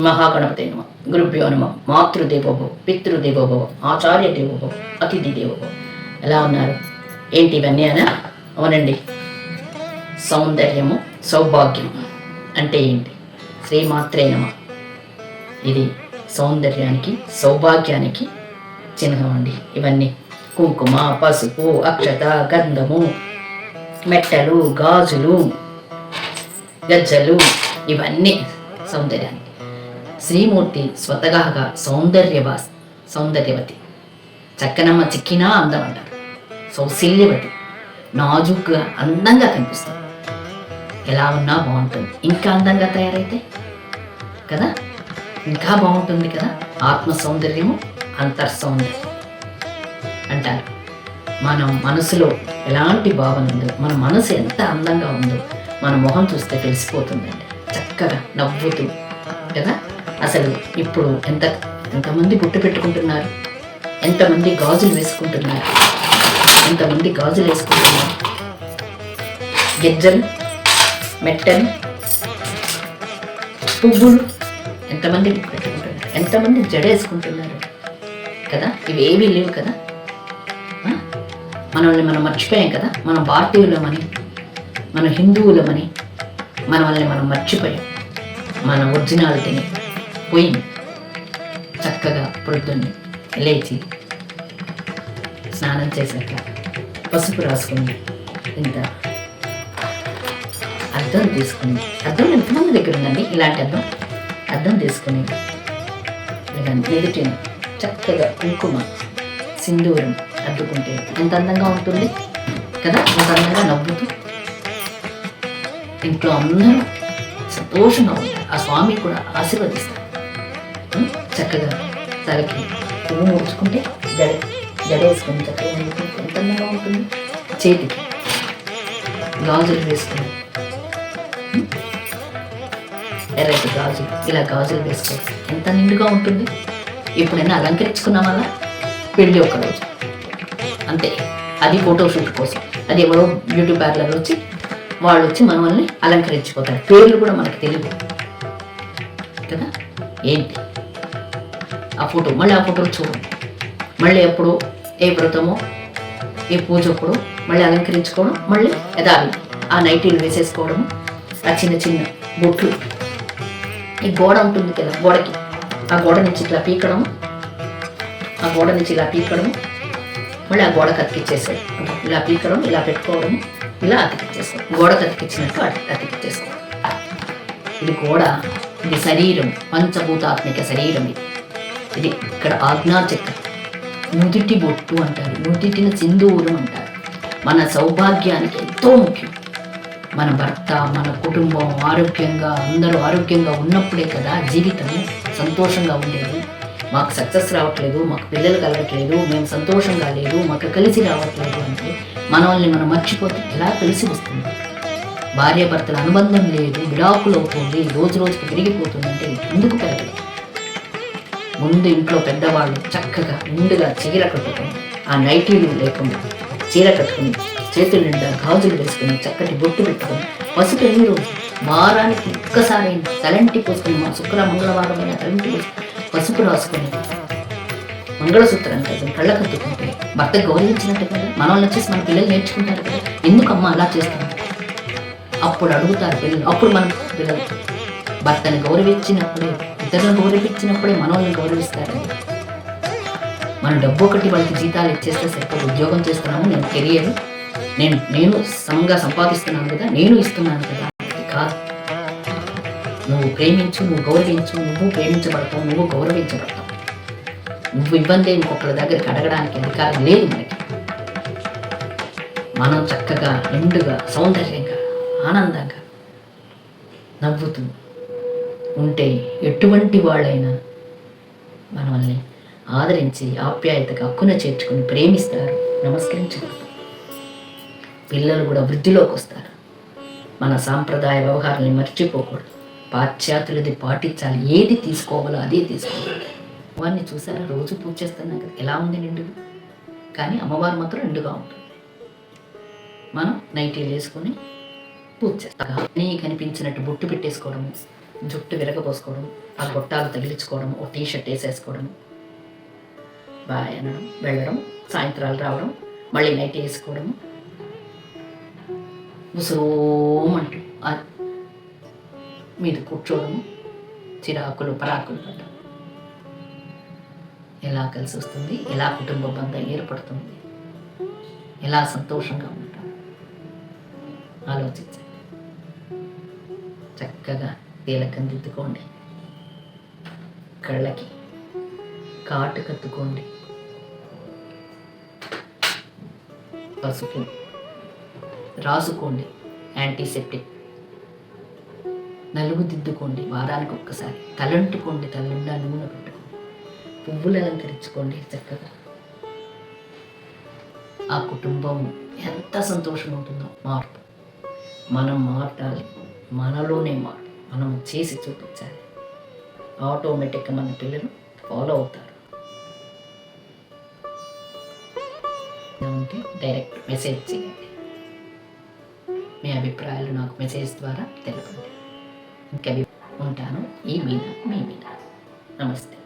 మహాగణపతి నమ గురుభ్యో నమ మాతృదేవోభవ పితృదేవోభవ ఆచార్య దేవోభవ అతిథి దేవోభవ. ఎలా ఉన్నారు? ఏంటి ఇవన్నీ అనా? అవునండి, సౌందర్యము సౌభాగ్యం అంటే ఏంటి? శ్రీమాత్రే నమ. ఇది సౌందర్యానికి సౌభాగ్యానికి చిహ్నం అండి. ఇవన్నీ కుంకుమ, పసుపు, అక్షత, గంధము, మెట్టలు, గాజులు, గజ్జలు, ఇవన్నీ సౌందర్యానికి. శ్రీమూర్తి స్వతహాగా సౌందర్యవతి, చక్కనమ్మ చిక్కినా అందం అంటారు. సౌశల్యవతి, నాజుగ్గా అందంగా కనిపిస్తుంది. ఎలా ఉన్నా బాగుంటుంది. ఇంకా అందంగా తయారైతే కదా ఇంకా బాగుంటుంది కదా. ఆత్మ సౌందర్యము అంతర్సౌందర్యం అంటారు. మనం మనసులో ఎలాంటి భావన ఉందో, మన మనసు ఎంత అందంగా ఉందో మన మొహం చూస్తే తెలిసిపోతుందండి. చక్కగా నవ్వుతూ కదా. అసలు ఇప్పుడు ఎంతమంది బొట్టు పెట్టుకుంటున్నారు, ఎంతమంది గాజులు వేసుకుంటున్నారు, గిజ్జలు, మెట్టలు, పువ్వులు ఎంతమంది పెట్టుకుంటున్నారు, ఎంతమంది జడేసుకుంటున్నారు కదా. ఇవి ఏవీ లేవు కదా. మనల్ని మనం మర్చిపోయాం కదా. మనం భారతీయులమని, మన హిందువులమని మనల్ని మనం మర్చిపోయాం. మన ఒరిజినాలిటీని పోయి చక్కగా పొద్దున్నే లేచి స్నానం చేశాక పసుపు రాసుకుని ఇంత అద్దం తీసుకుని, అద్దం ఎంతమంది దగ్గర ఉందండి ఇలాంటి అద్దం తీసుకుని ఎదుటిని చక్కగా కుంకుమ సింధూరం అద్దుకుంటే ఎంత అందంగా ఉంటుంది కదా. ఎంత అందంగా నవ్వుతూ ఇంట్లో అందరూ సంతోషంగా ఉంటారు. ఆ స్వామి కూడా ఆశీర్వదిస్తారు. చక్కగా తలకి పువ్వు ముడుచుకుంటే జడేసుకుని చక్కగా ముడుకుంటే ఎంత అందంగా ఉంటుంది. చేతికి గాజులు వేసుకుని, ఎర్రటి గాజులు, ఇలా గాజులు వేసుకోవాలి. ఎంత నిండుగా ఉంటుంది. ఎప్పుడైనా అలంకరించుకున్నాం వల్ల పెళ్ళి ఒకరోజు అంతే. అది ఫోటోషూట్ కోసం. అది ఎవరో బ్యూటీ పార్లర్ వాళ్ళు వచ్చి మనల్ని అలంకరించిపోతారు. పేర్లు కూడా మనకు తెలియదు కదా. ఏంటి ఆ ఫోటో, మళ్ళీ ఆ ఫోటో చూడండి. మళ్ళీ ఎప్పుడు ఏ వ్రతమో ఏ పూజ అప్పుడు మళ్ళీ అలంకరించుకోవడం, మళ్ళీ యథావి ఆ నైటీలు వేసేసుకోవడము, ఆ చిన్న చిన్న బొట్లు, ఈ గోడ ఉంటుంది కదా, గోడకి ఆ గోడ నుంచి ఇలా పీకడము, మళ్ళీ ఆ గోడకు అతికిచ్చేసేది. ఇలా పీకడం, ఇలా పెట్టుకోవడము, ఇలా అతికిచ్చేసుకోవడం, గోడకు అతికిచ్చినట్టు అతికిచ్చేసుకోవడం. ఇది గోడ, ఇది శరీరం, పంచభూతాత్మిక శరీరం. ఇది ఇక్కడ ఆజ్ఞాచక్రం, నుదిటి బొట్టు అంటారు, నుదిటిన సింధూరం అంటారు. మన సౌభాగ్యానికి ఎంతో ముఖ్యం. మన భర్త, మన కుటుంబం ఆరోగ్యంగా, అందరూ ఆరోగ్యంగా ఉన్నప్పుడే కదా జీవితం సంతోషంగా ఉండేది. మాకు సక్సెస్ రావట్లేదు, మాకు పిల్లలు కలగట్లేదు, మేము సంతోషంగా లేదు, మాకు కలిసి రావట్లేదు అంటే మనల్ని మనం మర్చిపోతే ఎలా కలిసి వస్తుంది? భార్యాభర్తల అనుబంధం లేదు, విడాకులు అవుతుంది, రోజు రోజుకి పెరిగిపోతుందంటే ఎందుకు పెరగదు? ముందు ఇంట్లో పెద్దవాళ్ళు చక్కగా ముందుగా చీర కట్టుకొని, ఆ నైటీలు లేకుండా చీర కట్టుకుని, చేతుల నిండా గాజులు వేసుకుని, చక్కటి బొట్టు పెట్టుకొని, పసుపు ఎన్ని రోజు వారానికి ఒక్కసారి తలంటి పోసుకుని, మా మంగళవారం అయినా తలంటి పోసుకుని పసుపు రాసుకొని మంగళసూత్రం కదా కళ్ళకు అద్దుకుంటే భర్త గౌరవించినట్టు కదా. మనల్ని వచ్చేసి మన పిల్లలు నేర్చుకుంటారు కదా, ఎందుకమ్మా అలా చేస్తాం? అప్పుడు అడుగుతారు పిల్లలు. అప్పుడు మన పిల్లలు భర్తని గౌరవించినప్పుడే, ఇతరులను గౌరవించినప్పుడే మనల్ని గౌరవిస్తారండి. మన డబ్బు ఒకటి వాళ్ళకి జీతాలు ఇచ్చేస్తే సరిపోదు. ఉద్యోగం చేస్తున్నాము, నేను కెరియర్, నేను సమంగా సంపాదిస్తున్నాను కదా, నేను ఇస్తున్నాను కదా, కాదు. నువ్వు ప్రేమించు, నువ్వు గౌరవించు, నువ్వు ప్రేమించబడతావు, నువ్వు గౌరవించబడతావు. నువ్వు ఇబ్బంది ఇంకొకరి దగ్గరికి అడగడానికి అధికారం లేదు మనకి. మనం చక్కగా నిండుగా సౌందర్యంగా ఆనందంగా నవ్వుతూ ఉంటే ఎటువంటి వాళ్ళైనా మనల్ని ఆదరించి ఆప్యాయతగా హక్కున చేర్చుకుని ప్రేమిస్తారు, నమస్కరించగలుగుతారు. పిల్లలు కూడా వృద్ధిలోకి వస్తారు. మన సాంప్రదాయ వ్యవహారాన్ని మర్చిపోకూడదు. పాశ్చాత్యులది పాటించాలి. ఏది తీసుకోవాలో అదే తీసుకోవాలి. అమ్మవారిని చూసారా? రోజు పూజ చేస్తున్నాం కదా, ఎలా ఉంది నిండుగా. కానీ అమ్మవారు మాత్రం నిండుగా ఉంటుంది. మనం నైటీలు వేసుకొని పూజ చేస్తాం. నీ కనిపించినట్టు బొట్టు పెట్టేసుకోవడము, జుట్టు విరగపోసుకోవడం, ఆ గొట్టాలు తగిలించుకోవడం, ఓ టీ షర్ట్ వేసేసుకోవడం, బాయ్ అనడం, వెళ్ళడం, సాయంత్రాలు రావడం, మళ్ళీ నైట్ వేసుకోవడం, ముసోమంటూ మీద కూర్చోవడం, చిరాకులు పరాకులు పడ్డం. ఎలా కలిసి వస్తుంది, ఎలా కుటుంబ బంధం ఏర్పడుతుంది, ఎలా సంతోషంగా ఉంటాం ఆలోచించండి. చక్కగా తేలకం దిద్దుకోండి, కళ్ళకి కాటు కత్తుకోండి, పసుపు రాసుకోండి, యాంటీసెప్టిక్, నలుగు దిద్దుకోండి, వారానికి ఒక్కసారి తలంటుకోండి, తల్లిండా నూనె పెట్టుకోండి, పువ్వులు అలంకరించుకోండి చక్కగా. ఆ కుటుంబం ఎంత సంతోషం ఉంటుందో. మార్పు మనం మారాలి, మనలోనే మార్పు మనం చేసి చూపించాలి. ఆటోమేటిక్గా మన పిల్లలు ఫాలో అవుతారు. ఉంటే డైరెక్ట్ మెసేజ్ చేయండి, మీ అభిప్రాయాలు నాకు మెసేజ్ ద్వారా తెలపండి. ఇంకా ఉంటాను. ఈ మీనా, మీ మీనా. నమస్తే.